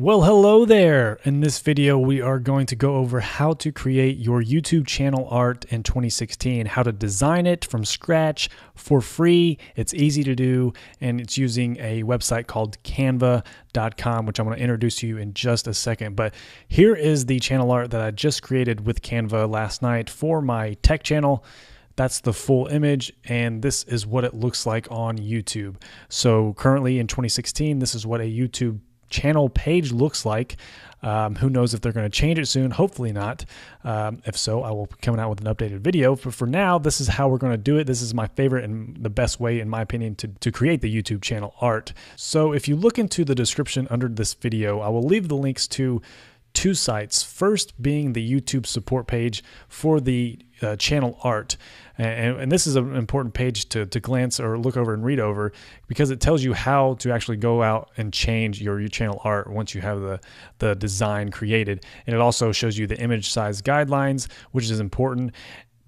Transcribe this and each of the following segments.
Well, hello there. In this video, we are going to go over how to create your YouTube channel art in 2016, how to design it from scratch for free. It's easy to do, and it's using a website called canva.com, which I'm going to introduce to you in just a second. But here is the channel art that I just created with Canva last night for my tech channel. That's the full image, and this is what it looks like on YouTube. So currently in 2016, this is what a YouTube channel page looks like. Who knows if they're going to change it soon? Hopefully not. If so, I will be coming out with an updated video. But for now, this is how we're going to do it. This is my favorite and the best way, in my opinion, to create the YouTube channel art. So if you look into the description under this video, I will leave the links to two sites. First being the YouTube support page for the channel art. And this is an important page to glance or look over and read over, because it tells you how to actually go out and change your channel art once you have the design created. And it also shows you the image size guidelines, which is important.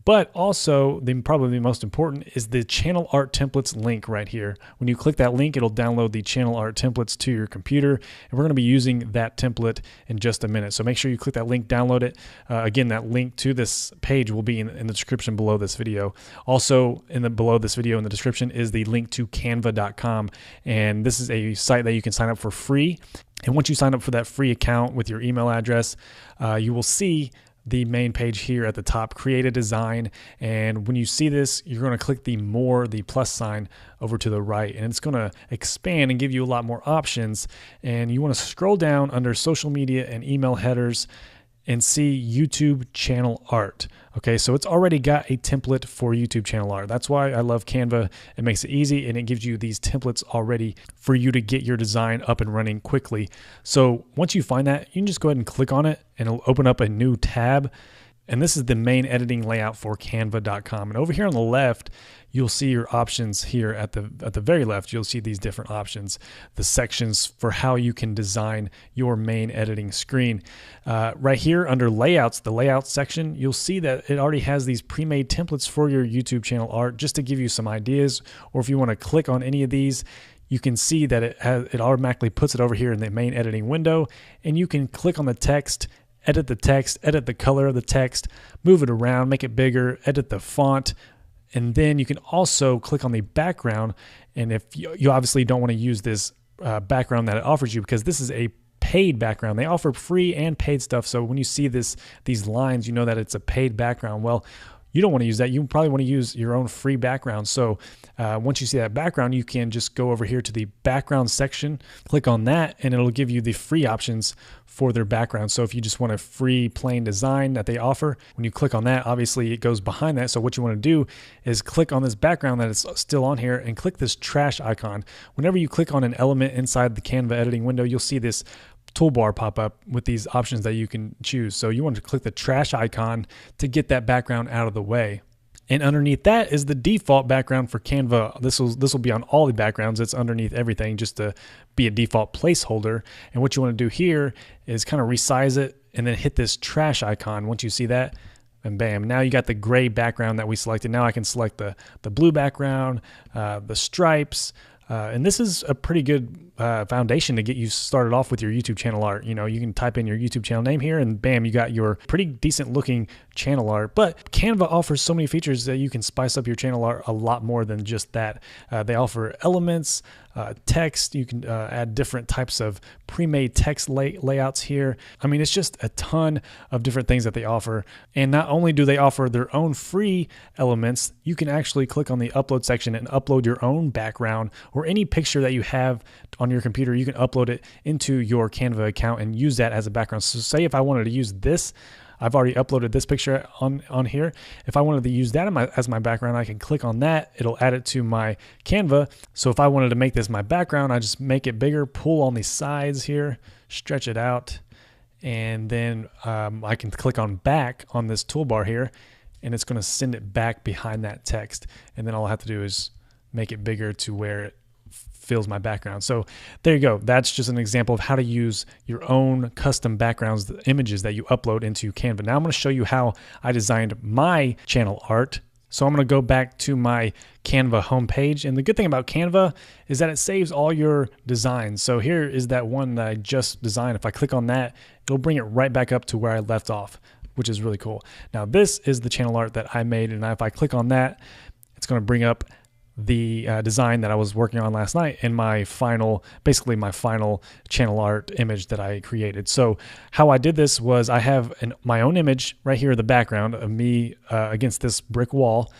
But also, probably the most important is the channel art templates link right here. When you click that link, it'll download the channel art templates to your computer. And we're going to be using that template in just a minute. So make sure you click that link, download it. Again, that link to this page will be in the description below this video. Also, below this video in the description is the link to canva.com. And this is a site that you can sign up for free. And once you sign up for that free account with your email address, you will see the main page here at the top, create a design. And when you see this, you're going to click the plus sign over to the right, and it's going to expand and give you a lot more options. And you want to scroll down under social media and email headers and see YouTube channel art. Okay, so it's already got a template for YouTube channel art. That's why I love Canva. It makes it easy, and it gives you these templates already for you to get your design up and running quickly. So once you find that, you can just go ahead and click on it, and it'll open up a new tab. And this is the main editing layout for canva.com. And over here on the left, you'll see your options here at the very left. You'll see these different options, the sections for how you can design your main editing screen. Right here under layouts, the layout section, you'll see that it already has these pre-made templates for your YouTube channel art, just to give you some ideas. Or if you want to click on any of these, you can see that it automatically puts it over here in the main editing window, and you can click on the text, edit the color of the text, move it around, make it bigger, edit the font. And then you can also click on the background. And if you obviously don't want to use this background that it offers you, because this is a paid background. They offer free and paid stuff. So when you see these lines, you know that it's a paid background. Well, you don't want to use that. You probably want to use your own free background. So once you see that background, you can just go over here to the background section, click on that, and it'll give you the free options for their background. So if you just want a free plain design that they offer, when you click on that, obviously it goes behind that. So what you want to do is click on this background that is still on here and click this trash icon. Whenever you click on an element inside the Canva editing window, you'll see this toolbar pop up with these options that you can choose. So you want to click the trash icon to get that background out of the way. And underneath that is the default background for Canva. This will be on all the backgrounds. It's underneath everything, just to be a default placeholder. And what you want to do here is kind of resize it and then hit this trash icon. Once you see that, and bam, now you got the gray background that we selected. Now I can select the blue background, the stripes, and this is a pretty good foundation to get you started off with your YouTube channel art. You know, you can type in your YouTube channel name here, and bam, you got your pretty decent looking channel art. But Canva offers so many features that you can spice up your channel art a lot more than just that. They offer elements, text. You can add different types of pre-made text layouts here. I mean, it's just a ton of different things that they offer. And not only do they offer their own free elements, you can actually click on the upload section and upload your own background or any picture that you have on your computer. You can upload it into your Canva account and use that as a background. So say if I wanted to use this, I've already uploaded this picture on here. If I wanted to use that as my background, I can click on that. It'll add it to my Canva. So if I wanted to make this my background, I just make it bigger, pull on the sides here, stretch it out, and then I can click on back on this toolbar here, and it's going to send it back behind that text. And then all I have to do is make it bigger to where it fills my background. So there you go. That's just an example of how to use your own custom backgrounds, the images that you upload into Canva. Now I'm going to show you how I designed my channel art. So I'm going to go back to my Canva homepage. And the good thing about Canva is that it saves all your designs. So here is that one that I just designed. If I click on that, it'll bring it right back up to where I left off, which is really cool. Now this is the channel art that I made. And if I click on that, it's going to bring up the design that I was working on last night in my final, basically my final channel art image that I created. So how I did this was I have my own image right here in the background of me against this brick wall,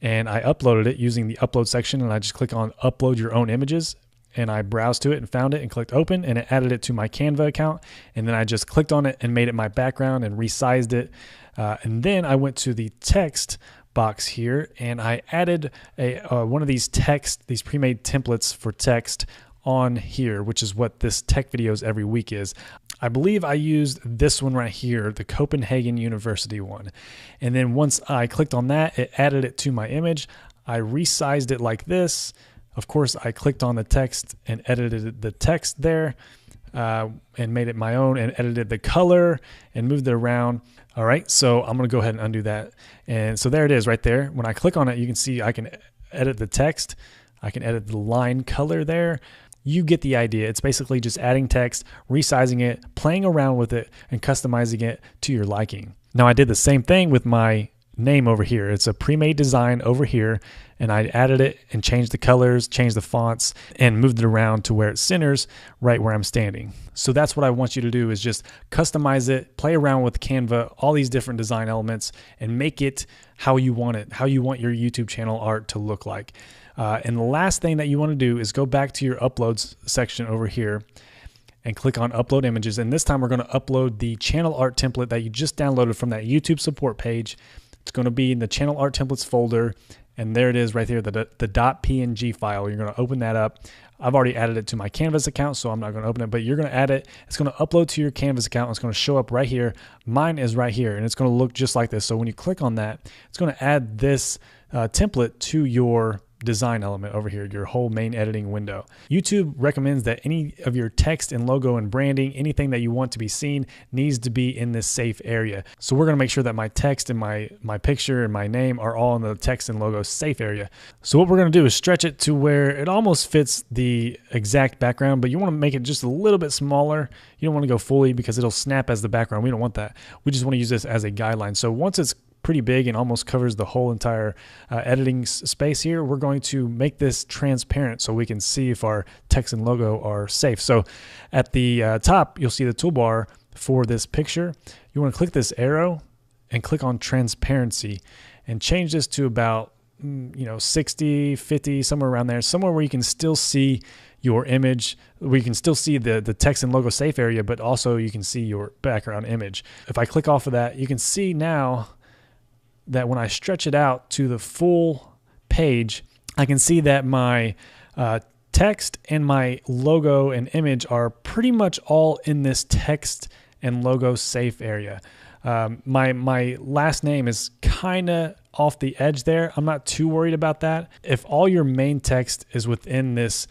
and I uploaded it using the upload section, and I just click on upload your own images, and I browsed to it and found it and clicked open, and it added it to my Canva account. And then I just clicked on it and made it my background and resized it. And then I went to the text box here, and I added one of these pre-made templates for text on here, which is what this tech videos every week is. I believe I used this one right here, the Copenhagen University one. And then once I clicked on that, it added it to my image. I resized it like this. Of course, I clicked on the text and edited the text there. And made it my own and edited the color and moved it around. All right, so I'm gonna go ahead and undo that. And so there it is right there. When I click on it, you can see I can edit the text. I can edit the line color there. You get the idea. It's basically just adding text, resizing it, playing around with it, and customizing it to your liking. Now I did the same thing with my name over here. It's a pre-made design over here, and I added it and changed the colors, changed the fonts, and moved it around to where it centers right where I'm standing. So that's what I want you to do, is just customize it, play around with Canva, all these different design elements, and make it how you want it, how you want your YouTube channel art to look like. And the last thing that you want to do is go back to your uploads section over here and click on upload images. And this time we're going to upload the channel art template that you just downloaded from that YouTube support page. It's going to be in the channel art templates folder, and there it is right there, the .png file. You're going to open that up. I've already added it to my Canvas account, so I'm not going to open it, but you're going to add it. It's going to upload to your Canvas account. It's going to show up right here. Mine is right here, and it's going to look just like this. So when you click on that, it's going to add this template to your design element over here, your whole main editing window. YouTube recommends that any of your text and logo and branding, anything that you want to be seen, needs to be in this safe area. So we're going to make sure that my text and my picture and my name are all in the text and logo safe area. So what we're going to do is stretch it to where it almost fits the exact background, but you want to make it just a little bit smaller. You don't want to go fully because it'll snap as the background. We don't want that. We just want to use this as a guideline. So once it's pretty big and almost covers the whole entire editing space here, we're going to make this transparent so we can see if our text and logo are safe. So at the top, you'll see the toolbar for this picture. You want to click this arrow and click on transparency and change this to about 60, 50, somewhere around there, somewhere where you can still see your image, where you can still see the text and logo safe area, but also you can see your background image. If I click off of that, you can see now that when I stretch it out to the full page, I can see that my text and my logo and image are pretty much all in this text and logo safe area. My last name is kind of off the edge there. I'm not too worried about that. If all your main text is within this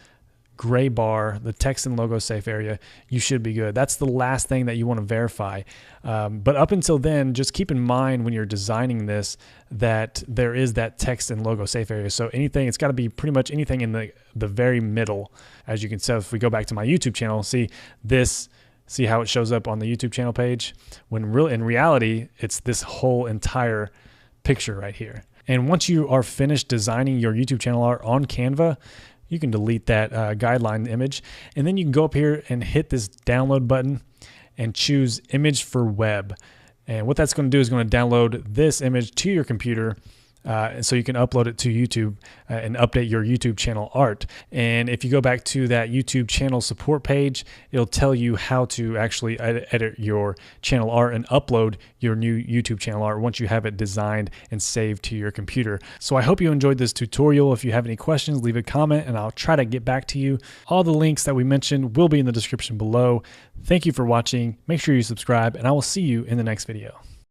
gray bar, the text and logo safe area, you should be good. That's the last thing that you want to verify. But up until then, just keep in mind when you're designing this that there is that text and logo safe area. So anything, it's got to be pretty much anything in the very middle. As you can see, if we go back to my YouTube channel, see how it shows up on the YouTube channel page, when in reality, it's this whole entire picture right here. And once you are finished designing your YouTube channel art on Canva, you can delete that guideline image, and then you can go up here and hit this download button and choose image for web. And what that's going to do is going to download this image to your computer, so you can upload it to YouTube and update your YouTube channel art. And if you go back to that YouTube channel support page, it'll tell you how to actually edit your channel art and upload your new YouTube channel art once you have it designed and saved to your computer. So I hope you enjoyed this tutorial. If you have any questions, leave a comment and I'll try to get back to you. All the links that we mentioned will be in the description below. Thank you for watching. Make sure you subscribe, and I will see you in the next video.